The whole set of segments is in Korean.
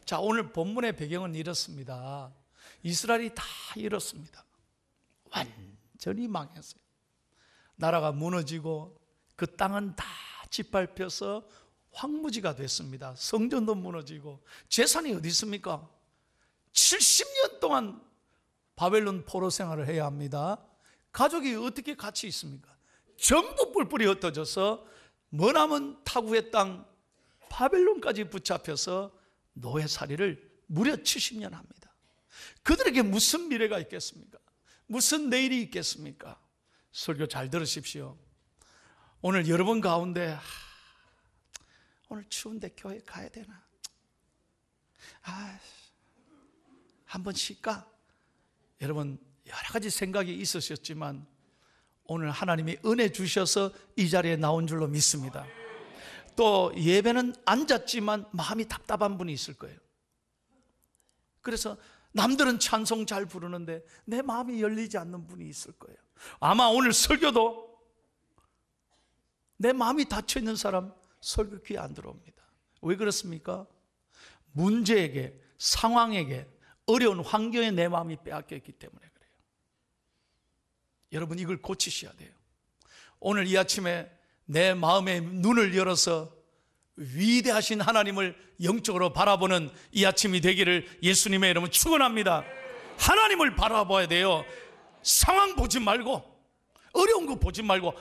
자, 오늘 본문의 배경은 이렇습니다. 이스라엘이 다 잃었습니다. 완전히 망했어요. 나라가 무너지고 그 땅은 다 짓밟혀서 황무지가 됐습니다. 성전도 무너지고 재산이 어디 있습니까? 70년 동안 바벨론 포로 생활을 해야 합니다. 가족이 어떻게 같이 있습니까? 전부 뿔뿔이 흩어져서 머나먼 타국의 땅 바벨론까지 붙잡혀서 노예살이를 무려 70년 합니다. 그들에게 무슨 미래가 있겠습니까? 무슨 내일이 있겠습니까? 설교 잘 들으십시오. 오늘 여러분 가운데 오늘 추운데 교회 가야 되나? 한번 쉴까? 여러분 여러 가지 생각이 있으셨지만 오늘 하나님이 은혜 주셔서 이 자리에 나온 줄로 믿습니다. 또 예배는 앉았지만 마음이 답답한 분이 있을 거예요. 그래서 남들은 찬송 잘 부르는데 내 마음이 열리지 않는 분이 있을 거예요. 아마 오늘 설교도 내 마음이 닫혀있는 사람 설교 귀에 안 들어옵니다. 왜 그렇습니까? 문제에게, 상황에게, 어려운 환경에 내 마음이 빼앗겼기 때문에 그래요. 여러분 이걸 고치셔야 돼요. 오늘 이 아침에 내 마음의 눈을 열어서 위대하신 하나님을 영적으로 바라보는 이 아침이 되기를 예수님의 이름으로 축원합니다. 하나님을 바라봐야 돼요. 상황 보지 말고, 어려운 거 보지 말고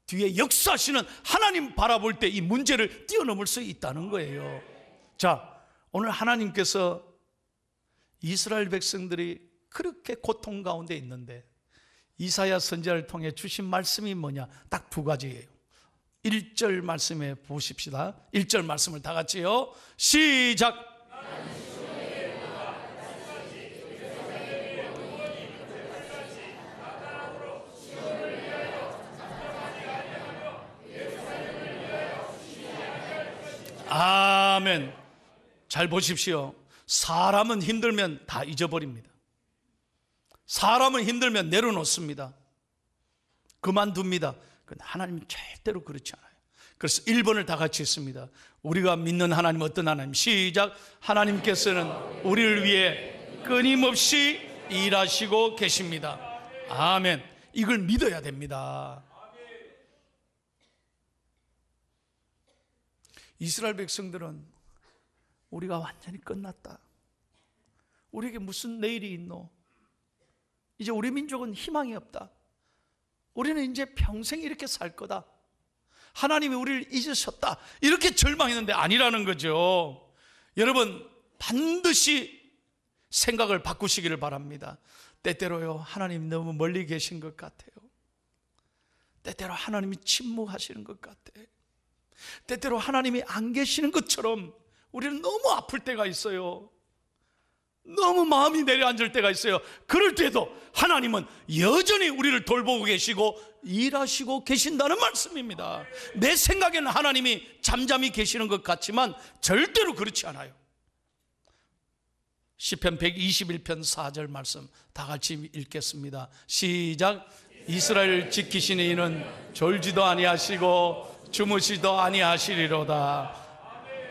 뒤에 역사하시는 하나님 바라볼 때 이 문제를 뛰어넘을 수 있다는 거예요. 자, 오늘 하나님께서 이스라엘 백성들이 그렇게 고통 가운데 있는데 이사야 선지자를 통해 주신 말씀이 뭐냐? 딱 두 가지예요. 1절 말씀에 보십시다. 1절 말씀을 다 같이요. 시작. 아멘. 잘 보십시오. 사람은 힘들면 다 잊어버립니다. 사람은 힘들면 내려놓습니다. 그만둡니다. 그런데 하나님은 절대로 그렇지 않아요. 그래서 1번을 다 같이 했습니다. 우리가 믿는 하나님 어떤 하나님? 시작. 하나님께서는 우리를 위해 끊임없이 일하시고 계십니다. 아멘. 이걸 믿어야 됩니다. 이스라엘 백성들은 우리가 완전히 끝났다. 우리에게 무슨 내일이 있노? 이제 우리 민족은 희망이 없다. 우리는 이제 평생 이렇게 살 거다. 하나님이 우리를 잊으셨다. 이렇게 절망했는데 아니라는 거죠. 여러분 반드시 생각을 바꾸시기를 바랍니다. 때때로요 하나님 너무 멀리 계신 것 같아요. 때때로 하나님이 침묵하시는 것 같아요. 때때로 하나님이 안 계시는 것처럼 우리는 너무 아플 때가 있어요. 너무 마음이 내려앉을 때가 있어요. 그럴 때도 하나님은 여전히 우리를 돌보고 계시고 일하시고 계신다는 말씀입니다. 내 생각에는 하나님이 잠잠히 계시는 것 같지만 절대로 그렇지 않아요. 시편 121편 4절 말씀 다 같이 읽겠습니다. 시작. 이스라엘 지키시는 이는 졸지도 아니하시고 주무시도 아니하시리로다.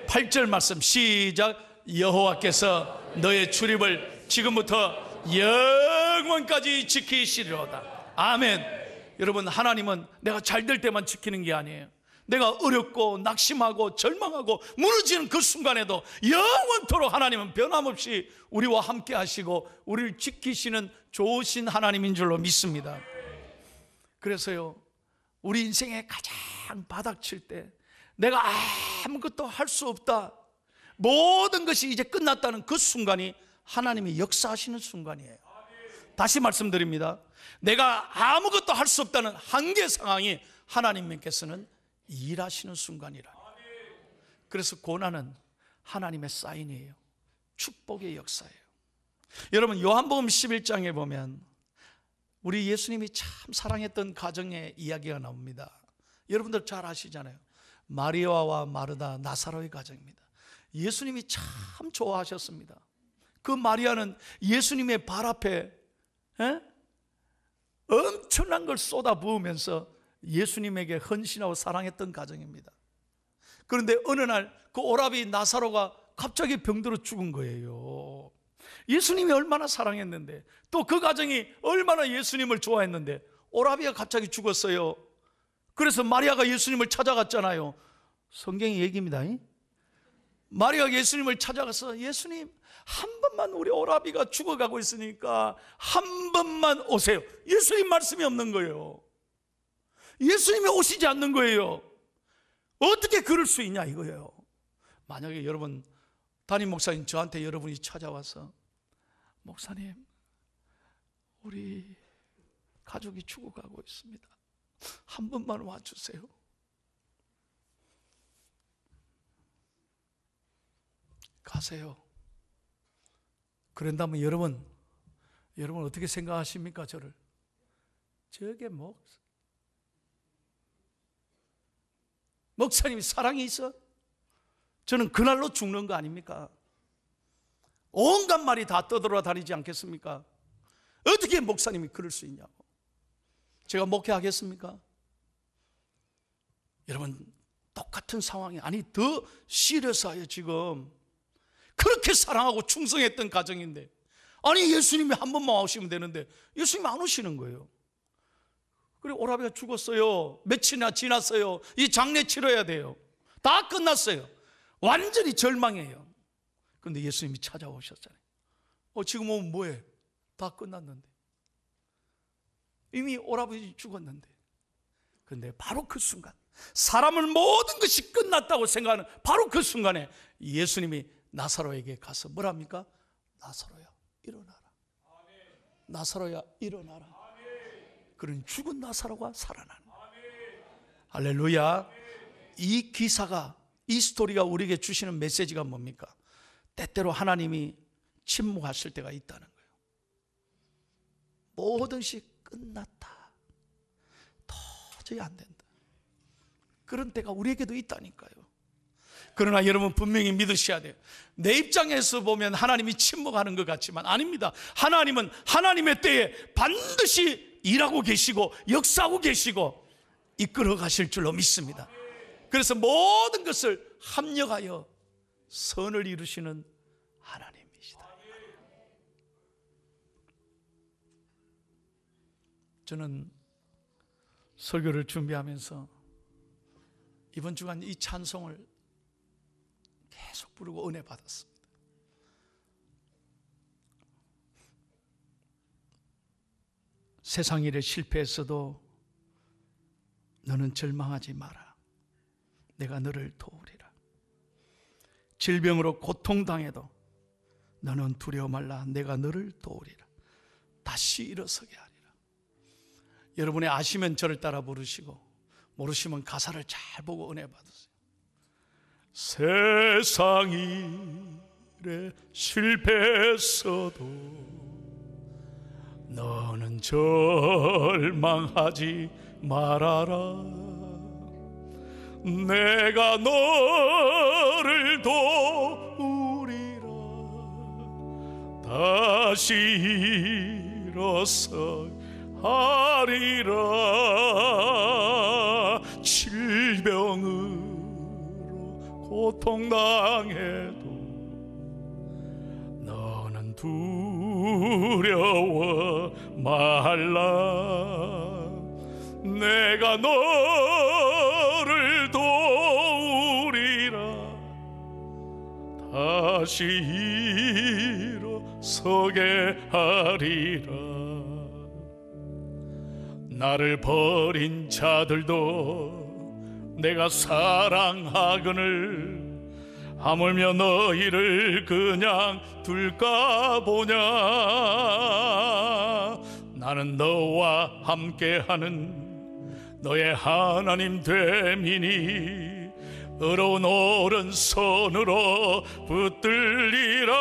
8절 말씀 시작. 여호와께서 너의 출입을 지금부터 영원까지 지키시리로다. 아멘. 여러분 하나님은 내가 잘 될 때만 지키는 게 아니에요. 내가 어렵고 낙심하고 절망하고 무너지는 그 순간에도 영원토록 하나님은 변함없이 우리와 함께 하시고 우리를 지키시는 좋으신 하나님인 줄로 믿습니다. 그래서요 우리 인생에 가장 바닥칠 때 내가 아무것도 할 수 없다, 모든 것이 이제 끝났다는 그 순간이 하나님이 역사하시는 순간이에요. 다시 말씀드립니다. 내가 아무것도 할 수 없다는 한계 상황이 하나님께서는 일하시는 순간이라. 그래서 고난은 하나님의 사인이에요. 축복의 역사예요. 여러분 요한복음 11장에 보면 우리 예수님이 참 사랑했던 가정의 이야기가 나옵니다. 여러분들 잘 아시잖아요. 마리아와 마르다, 나사로의 가정입니다. 예수님이 참 좋아하셨습니다. 그 마리아는 예수님의 발 앞에 엄청난 걸 쏟아 부으면서 예수님에게 헌신하고 사랑했던 가정입니다. 그런데 어느 날 그 오라비 나사로가 갑자기 병들어 죽은 거예요. 예수님이 얼마나 사랑했는데, 또 그 가정이 얼마나 예수님을 좋아했는데 오라비가 갑자기 죽었어요. 그래서 마리아가 예수님을 찾아갔잖아요. 성경의 얘기입니다. 마리아가 예수님을 찾아가서, 예수님, 한 번만 우리 오라비가 죽어가고 있으니까 한 번만 오세요. 예수님 말씀이 없는 거예요. 예수님이 오시지 않는 거예요. 어떻게 그럴 수 있냐 이거예요. 만약에 여러분, 담임 목사님 저한테 여러분이 찾아와서, 목사님, 우리 가족이 죽어가고 있습니다. 한 번만 와주세요. 가세요. 그런다면 여러분 어떻게 생각하십니까? 저를? 저게 목사님이 사랑이 있어? 저는 그날로 죽는 거 아닙니까? 온갖 말이 다 떠돌아다니지 않겠습니까? 어떻게 목사님이 그럴 수 있냐고. 제가 목회하겠습니까? 여러분, 똑같은 상황이, 아니 더 시리어스해요. 지금 그렇게 사랑하고 충성했던 가정인데, 아니 예수님이 한 번만 오시면 되는데 예수님이 안 오시는 거예요. 그리고 오라비가 죽었어요. 며칠이나 지났어요. 이 장례 치러야 돼요. 다 끝났어요. 완전히 절망해요. 그런데 예수님이 찾아오셨잖아요. 지금 오면 뭐해? 다 끝났는데, 이미 오라비 죽었는데. 그런데 바로 그 순간, 사람은 모든 것이 끝났다고 생각하는 바로 그 순간에 예수님이 나사로에게 가서 뭐랍니까? 나사로야 일어나라. 나사로야 일어나라. 그런 죽은 나사로가 살아나는 거예요. 할렐루야. 이 기사가, 이 스토리가 우리에게 주시는 메시지가 뭡니까? 때때로 하나님이 침묵하실 때가 있다는 거예요. 모든 것이 끝났다, 도저히 안 된다, 그런 때가 우리에게도 있다니까요. 그러나 여러분 분명히 믿으셔야 돼요. 내 입장에서 보면 하나님이 침묵하는 것 같지만 아닙니다. 하나님은 하나님의 때에 반드시 일하고 계시고 역사하고 계시고 이끌어 가실 줄로 믿습니다. 그래서 모든 것을 합력하여 선을 이루시는 하나님이시다. 저는 설교를 준비하면서 이번 주간 이 찬송을 계속 부르고 은혜 받았습니다. 세상 일에 실패했어도 너는 절망하지 마라. 내가 너를 도우리라. 질병으로 고통당해도 너는 두려워 말라. 내가 너를 도우리라. 다시 일어서게 하리라. 여러분이 아시면 저를 따라 부르시고, 모르시면 가사를 잘 보고 은혜 받으세요. 세상 일에 실패했어도 너는 절망하지 말아라. 내가 너를 도우리라. 다시 일어서 하리라. 질병으로 고통당해도 너는 두려워 말라. 내가 너를 도우리라. 다시 일어서게 하리라. 나를 버린 자들도 내가 사랑하거늘 하물며 너희를 그냥 둘까 보냐. 나는 너와 함께하는 너의 하나님 됨이니 어려운 오른손으로 붙들리라.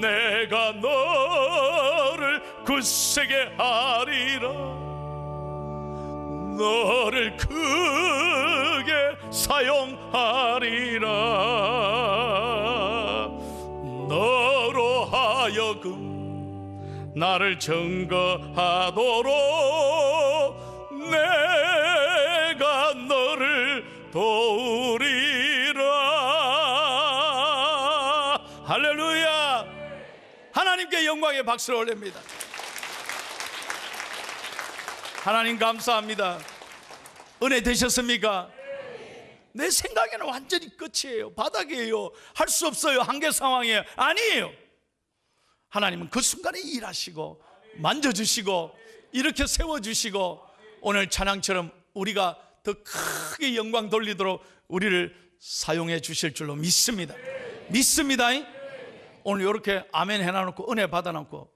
내가 너를 굳세게 하리라. 너를 크게 사용하리라. 너로 하여금 나를 증거하도록 내가 너를 도우리라. 할렐루야. 하나님께 영광의 박수를 올립니다. 하나님 감사합니다. 은혜 되셨습니까? 내 생각에는 완전히 끝이에요. 바닥이에요. 할 수 없어요. 한계 상황이에요. 아니에요. 하나님은 그 순간에 일하시고 만져주시고 이렇게 세워주시고 오늘 찬양처럼 우리가 더 크게 영광 돌리도록 우리를 사용해 주실 줄로 믿습니다. 믿습니다. 오늘 이렇게 아멘 해놔놓고 은혜 받아놓고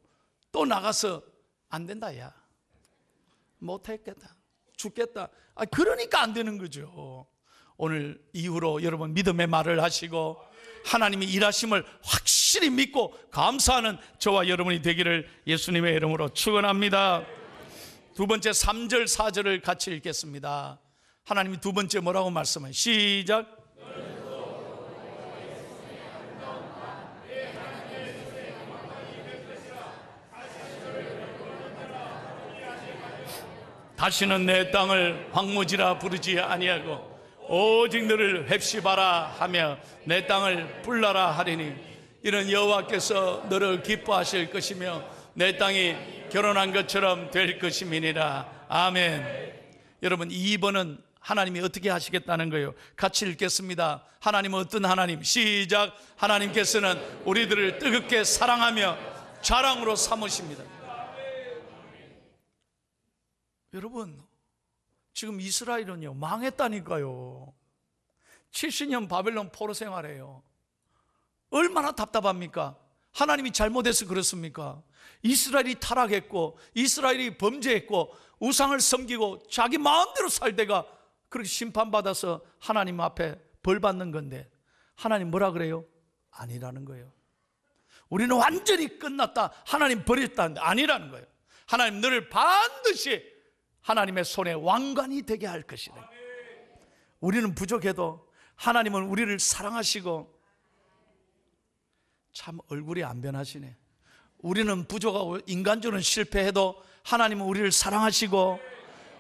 또 나가서 안 된다, 야 못했겠다, 죽겠다, 그러니까 안 되는 거죠. 오늘 이후로 여러분 믿음의 말을 하시고 하나님이 일하심을 확실히 믿고 감사하는 저와 여러분이 되기를 예수님의 이름으로 축원합니다. 두 번째 3절 4절을 같이 읽겠습니다. 하나님이 두 번째 뭐라고 말씀해요? 시작. 다시는 내 땅을 황무지라 부르지 아니하고 오직 너를 헵시바라 하며 내 땅을 뿔라라 하리니 이는 여호와께서 너를 기뻐하실 것이며 내 땅이 결혼한 것처럼 될 것임이니라. 아멘. 여러분 2번은 하나님이 어떻게 하시겠다는 거예요. 같이 읽겠습니다. 하나님은 어떤 하나님? 시작. 하나님께서는 우리들을 뜨겁게 사랑하며 자랑으로 삼으십니다. 여러분 지금 이스라엘은요 망했다니까요. 70년 바벨론 포로 생활해요. 얼마나 답답합니까? 하나님이 잘못해서 그렇습니까? 이스라엘이 타락했고 이스라엘이 범죄했고 우상을 섬기고 자기 마음대로 살다가 그렇게 심판받아서 하나님 앞에 벌 받는 건데 하나님 뭐라 그래요? 아니라는 거예요. 우리는 완전히 끝났다, 하나님 버렸다는데 아니라는 거예요. 하나님 너를 반드시 하나님의 손에 왕관이 되게 할 것이다. 우리는 부족해도 하나님은 우리를 사랑하시고 참 얼굴이 안 변하시네. 우리는 부족하고 인간적으로는 실패해도 하나님은 우리를 사랑하시고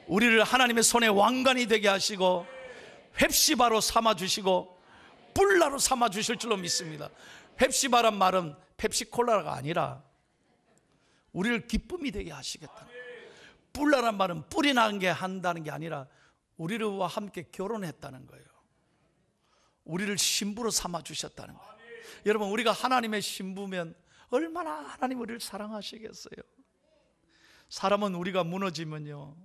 우리를 하나님의 손에 왕관이 되게 하시고 헵시바로 삼아주시고 뿔라로 삼아주실 줄로 믿습니다. 헵시바란 말은 펩시콜라가 아니라 우리를 기쁨이 되게 하시겠다. 뿔라란 말은 뿔이 난 게 한다는 게 아니라 우리와 함께 결혼했다는 거예요. 우리를 신부로 삼아주셨다는 거예요. 여러분 우리가 하나님의 신부면 얼마나 하나님 우리를 사랑하시겠어요. 사람은 우리가 무너지면요,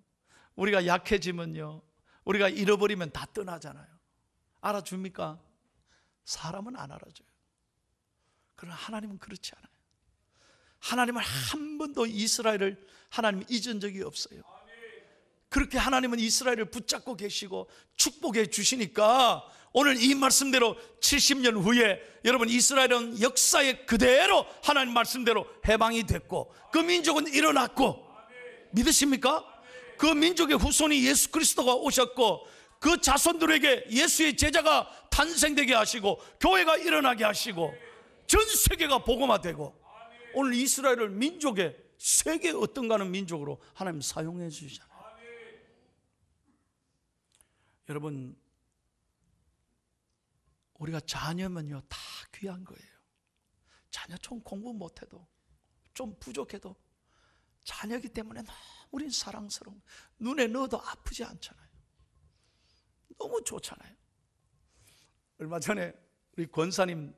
우리가 약해지면요, 우리가 잃어버리면 다 떠나잖아요. 알아줍니까? 사람은 안 알아줘요. 그러나 하나님은 그렇지 않아요. 하나님은 한 번도 이스라엘을 하나님 잊은 적이 없어요. 그렇게 하나님은 이스라엘을 붙잡고 계시고 축복해 주시니까 오늘 이 말씀대로 70년 후에 여러분 이스라엘은 역사에 그대로 하나님 말씀대로 해방이 됐고 그 민족은 일어났고, 믿으십니까? 그 민족의 후손이 예수 그리스도가 오셨고 그 자손들에게 예수의 제자가 탄생되게 하시고 교회가 일어나게 하시고 전 세계가 복음화되고 오늘 이스라엘을 민족의 세계 어떤 가는 민족으로 하나님 사용해 주시잖아요. 여러분 우리가 자녀면요 다 귀한 거예요. 자녀 좀 공부 못해도 좀 부족해도 자녀이기 때문에 너무 우린 사랑스러운, 눈에 넣어도 아프지 않잖아요. 너무 좋잖아요. 얼마 전에 우리 권사님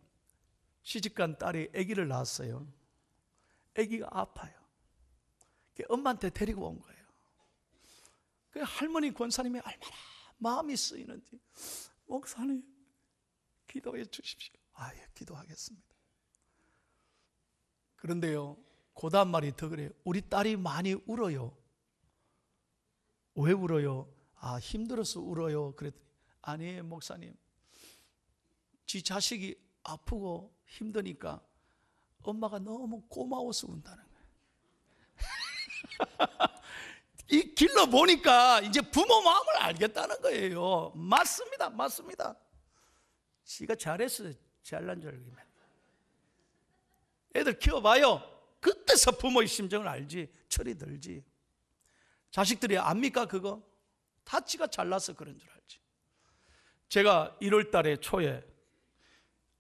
시집간 딸이 아기를 낳았어요. 아기가 아파요. 엄마한테 데리고 온 거예요. 그 할머니 권사님이 얼마나 마음이 쓰이는지, 목사님 기도해 주십시오. 예, 기도하겠습니다. 그런데요 그 다음 말이 더 그래요. 우리 딸이 많이 울어요. 왜 울어요? 힘들어서 울어요. 그랬더니 아니에요 목사님, 지 자식이 아프고 힘드니까 엄마가 너무 고마워서 운다는 거예요. 이 길러 보니까 이제 부모 마음을 알겠다는 거예요. 맞습니다, 맞습니다. 지가 잘했어요. 잘난 줄 알기만. 애들 키워봐요. 그때서 부모의 심정을 알지. 철이 들지. 자식들이 압니까 그거? 다 지가 잘나서 그런 줄 알지. 제가 1월 달에 초에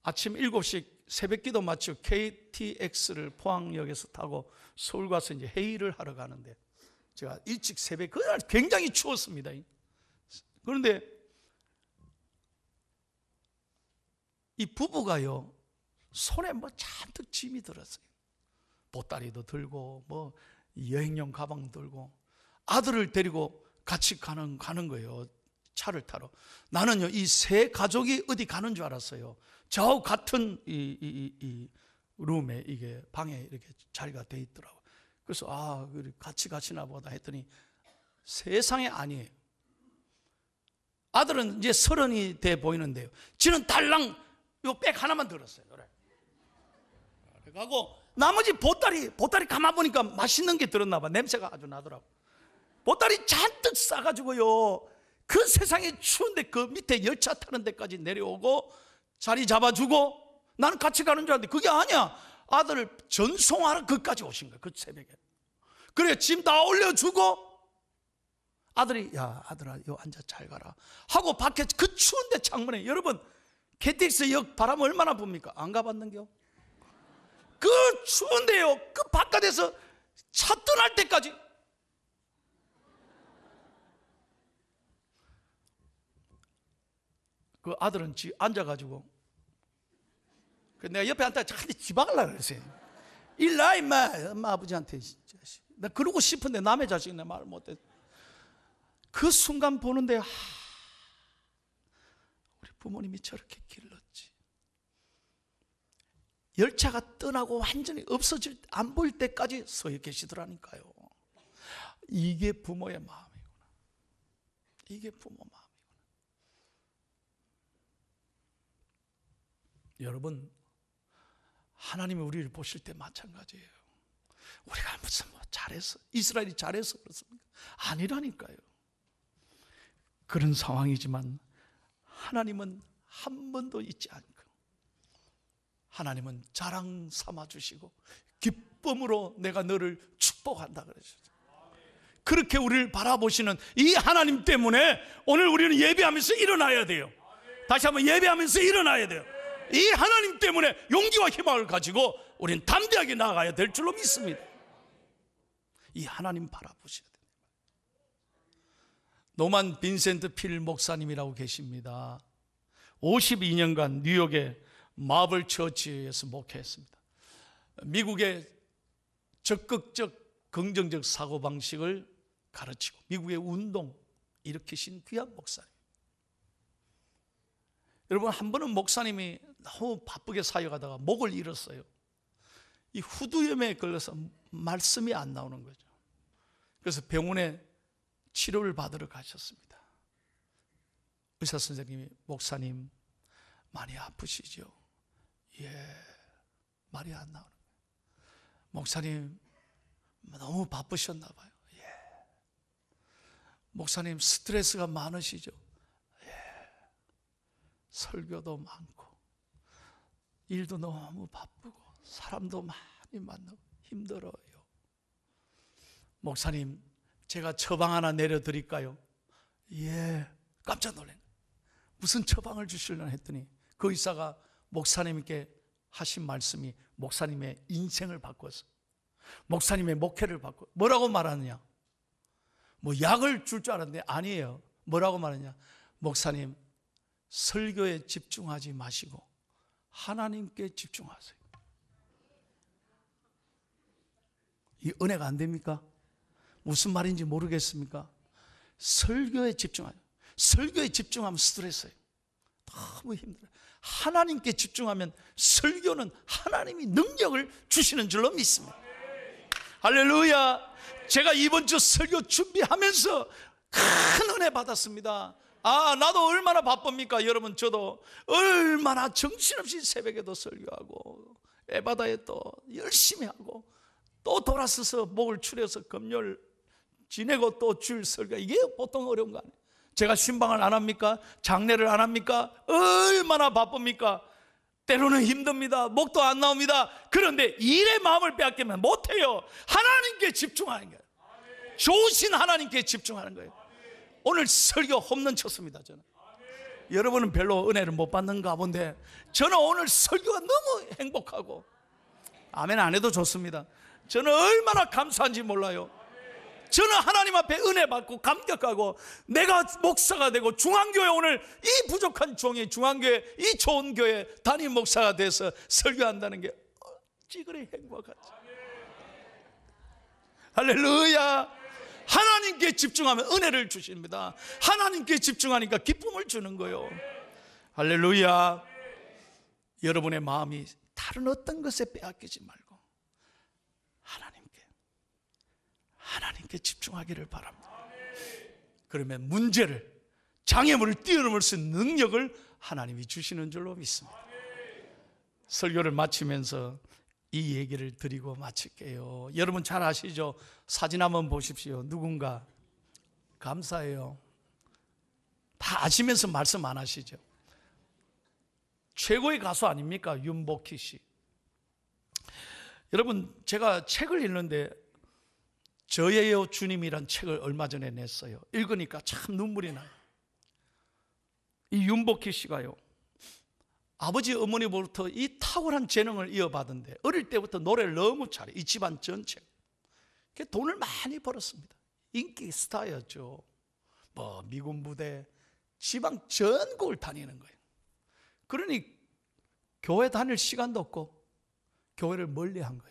아침 7시 새벽기도 마치고 KTX를 포항역에서 타고 서울 가서 이제 회의를 하러 가는데, 제가 일찍 새벽, 그날 굉장히 추웠습니다. 그런데 이 부부가요, 손에 뭐 잔뜩 짐이 들었어요. 보따리도 들고 뭐 여행용 가방 들고 아들을 데리고 같이 가는 거예요. 차를 타러. 나는요, 이 세 가족이 어디 가는 줄 알았어요. 저 같은 이 룸에, 이게 방에 이렇게 자리가 돼 있더라고요. 그래서 같이 가시나 보다 했더니 세상에 아니에요. 아들은 이제 30이 돼 보이는데요, 지는 달랑 요 백 하나만 들었어요. 그래 가고 나머지 보따리 가만 보니까 맛있는 게 들었나 봐. 냄새가 아주 나더라고. 보따리 잔뜩 싸가지고요, 그 세상에 추운데 그 밑에 열차 타는 데까지 내려오고 자리 잡아주고, 나는 같이 가는 줄 알았는데 그게 아니야. 아들을 전송하러 그까지 오신 거예요, 그 새벽에. 그래 짐 다 올려주고 아들이, 야 아들아 요 앉아 잘 가라 하고 밖에 그 추운데 창문에, 여러분 KTX 역 바람 얼마나 붑니까? 안 가봤는겨? 그 추운데요, 그 바깥에서 차 떠날 때까지. 그 아들은 앉아가지고, 내가 옆에 앉다가 한대 지박으려고 그랬어요. 일나 임마, 엄마 아버지한테. 나 그러고 싶은데 남의 자식 내 말 못해. 그 순간 보는데, 우리 부모님이 저렇게 길렀지. 열차가 떠나고 완전히 없어질, 안 보일 때까지 서 계시더라니까요. 이게 부모의 마음이구나. 이게 부모 마음이구나. 여러분, 하나님이 우리를 보실 때 마찬가지예요. 우리가 무슨 잘해서, 이스라엘이 잘해서 그렇습니까? 아니라니까요. 그런 상황이지만 하나님은 한 번도 잊지 않고, 하나님은 자랑 삼아 주시고 기쁨으로 내가 너를 축복한다 그러셨어요. 그렇게 우리를 바라보시는 이 하나님 때문에 오늘 우리는 예배하면서 일어나야 돼요. 다시 한번 예배하면서 일어나야 돼요. 이 하나님 때문에 용기와 희망을 가지고 우리는 담대하게 나아가야 될 줄로 믿습니다. 이 하나님 바라보셔야 돼요. 노만 빈센트 필 목사님이라고 계십니다. 52년간 뉴욕의 마블 처치에서 목회했습니다. 미국의 적극적 긍정적 사고방식을 가르치고 미국의 운동 일으키신 귀한 목사님. 여러분, 한 번은 목사님이 너무 바쁘게 사역하다가 목을 잃었어요. 이 후두염에 걸려서 말씀이 안 나오는 거죠. 그래서 병원에 치료를 받으러 가셨습니다. 의사 선생님이, 목사님 많이 아프시죠? 예, 말이 안 나오는 거예요. 목사님 너무 바쁘셨나 봐요. 예. 목사님 스트레스가 많으시죠? 예. 설교도 많고 일도 너무 바쁘고 사람도 많이 만나고 힘들어요. 목사님, 제가 처방 하나 내려드릴까요? 예. 깜짝 놀란 거예요. 무슨 처방을 주시려나 했더니 그 의사가 목사님께 하신 말씀이 목사님의 인생을 바꿨어. 목사님의 목회를 바꿔. 뭐라고 말하느냐? 뭐 약을 줄 줄 알았는데 아니에요. 뭐라고 말하냐? 목사님, 설교에 집중하지 마시고 하나님께 집중하세요. 이 은혜가 안 됩니까? 무슨 말인지 모르겠습니까? 설교에 집중하세요. 설교에 집중하면 스트레스예요. 너무 힘들어요. 하나님께 집중하면 설교는 하나님이 능력을 주시는 줄로 믿습니다. 할렐루야. 제가 이번 주 설교 준비하면서 큰 은혜 받았습니다. 나도 얼마나 바쁩니까? 여러분, 저도 얼마나 정신없이 새벽에도 설교하고 에바다에 또 열심히 하고 또 돌아서서 목을 추려서 금요일 지내고 또 주일 설교, 이게 보통 어려운 거 아니에요. 제가 신방을 안 합니까? 장례를 안 합니까? 얼마나 바쁩니까? 때로는 힘듭니다. 목도 안 나옵니다. 그런데 일에 마음을 빼앗기면 못해요. 하나님께 집중하는 거예요. 좋으신 하나님께 집중하는 거예요. 오늘 설교 홈런 쳤습니다. 저는 여러분은 별로 은혜를 못 받는가 본데 저는 오늘 설교가 너무 행복하고, 아멘 안 해도 좋습니다. 저는 얼마나 감사한지 몰라요. 저는 하나님 앞에 은혜 받고 감격하고, 내가 목사가 되고 중앙교회, 오늘 이 부족한 종이 중앙교회, 이 좋은 교회 담임 목사가 돼서 설교한다는 게 어찌 그리 행복하지. 할렐루야. 하나님께 집중하면 은혜를 주십니다. 하나님께 집중하니까 기쁨을 주는 거예요. 할렐루야. 여러분의 마음이 다른 어떤 것에 빼앗기지 말고 하나님께 집중하기를 바랍니다. 그러면 문제를, 장애물을 뛰어넘을 수 있는 능력을 하나님이 주시는 줄로 믿습니다. 설교를 마치면서 이 얘기를 드리고 마칠게요. 여러분 잘 아시죠? 사진 한번 보십시오. 누군가 감사해요. 다 아시면서 말씀 안 하시죠? 최고의 가수 아닙니까? 윤복희 씨. 여러분, 제가 책을 읽는데 저예요 주님이란 책을 얼마 전에 냈어요. 읽으니까 참 눈물이 나요. 이 윤복희 씨가요, 아버지 어머니로부터 이 탁월한 재능을 이어받은데 어릴 때부터 노래를 너무 잘해. 이 집안 전체 돈을 많이 벌었습니다. 인기 스타였죠. 뭐 미군 부대, 지방 전국을 다니는 거예요. 그러니 교회 다닐 시간도 없고 교회를 멀리한 거예요.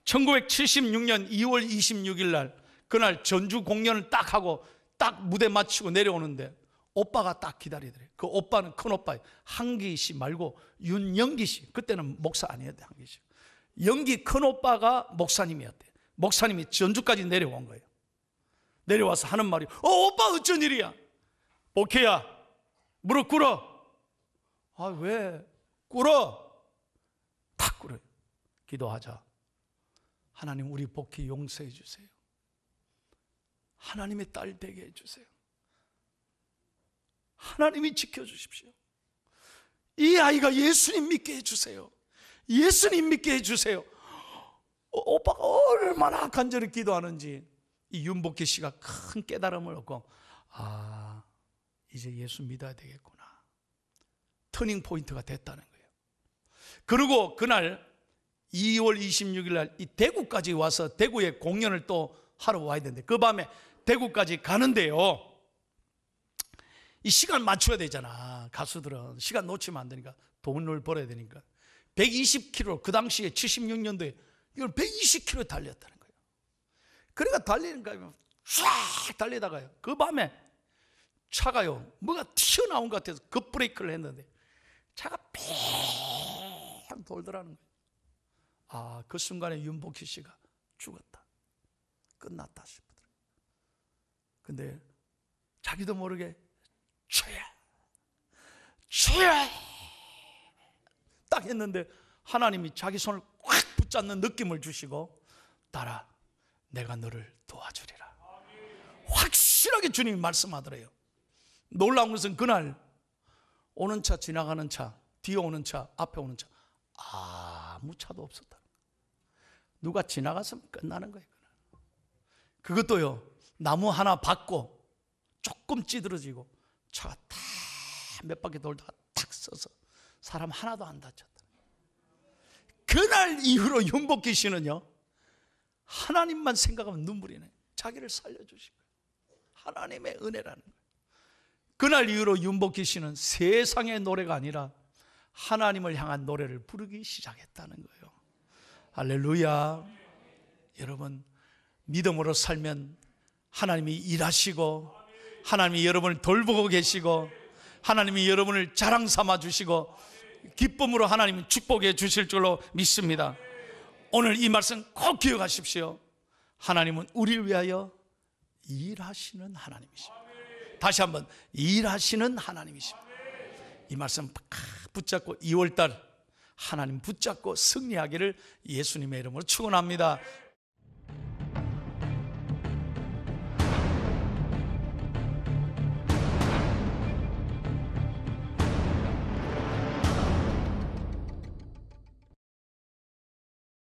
1976년 2월 26일 날, 그날 전주 공연을 딱 하고 딱 무대 마치고 내려오는데 오빠가 딱 기다리더래요. 그 오빠는 큰 오빠, 한기 씨 말고 윤영기 씨. 그때는 목사 아니었대, 한기 씨. 영기 큰 오빠가 목사님이었대. 목사님이 전주까지 내려온 거예요. 내려와서 하는 말이, 오빠 어쩐 일이야? 복희야, 무릎 꿇어. 아, 왜? 꿇어. 탁 꿇어요. 기도하자. 하나님, 우리 복희 용서해 주세요. 하나님의 딸 되게 해 주세요. 하나님이 지켜주십시오. 이 아이가 예수님 믿게 해주세요. 예수님 믿게 해주세요. 오빠가 얼마나 간절히 기도하는지 이 윤복희 씨가 큰 깨달음을 얻고, 아, 이제 예수 믿어야 되겠구나. 터닝 포인트가 됐다는 거예요. 그리고 그날 2월 26일 날 이 대구까지 와서 대구에 공연을 또 하러 와야 되는데, 그 밤에 대구까지 가는데요, 이 시간 맞춰야 되잖아. 가수들은 시간 놓치면 안 되니까, 돈을 벌어야 되니까 120km, 그 당시에 76년도에 이걸 120km 달렸다는 거예요. 그러니까 달리는 거예요. 쫙 달리다가요, 그 밤에 차가요, 뭐가 튀어나온 것 같아서 급브레이크를 했는데 차가 팽 돌더라는 거예요. 아, 그 순간에 윤복희 씨가 죽었다, 끝났다 싶더라고요. 근데 자기도 모르게 주여 딱 했는데 하나님이 자기 손을 꽉 붙잡는 느낌을 주시고, 따라 내가 너를 도와주리라. 확실하게 주님이 말씀하더래요. 놀라운 것은 그날 오는 차, 지나가는 차, 뒤에 오는 차, 앞에 오는 차, 아무 차도 없었다. 누가 지나갔으면 끝나는 거예요. 그것도요, 나무 하나 받고 조금 찌들어지고 차가 다 몇 바퀴 돌다가 탁 서서 사람 하나도 안 다쳤다. 그날 이후로 윤복희 씨는요, 하나님만 생각하면 눈물이 나요. 자기를 살려주신 거예요. 하나님의 은혜라는 거예요. 그날 이후로 윤복희 씨는 세상의 노래가 아니라 하나님을 향한 노래를 부르기 시작했다는 거예요. 할렐루야. 여러분, 믿음으로 살면 하나님이 일하시고, 하나님이 여러분을 돌보고 계시고, 하나님이 여러분을 자랑 삼아 주시고, 기쁨으로 하나님이 축복해 주실 줄로 믿습니다. 오늘 이 말씀 꼭 기억하십시오. 하나님은 우리를 위하여 일하시는 하나님이십니다. 다시 한번, 일하시는 하나님이십니다. 이 말씀 붙잡고 2월달 하나님 붙잡고 승리하기를 예수님의 이름으로 축원합니다.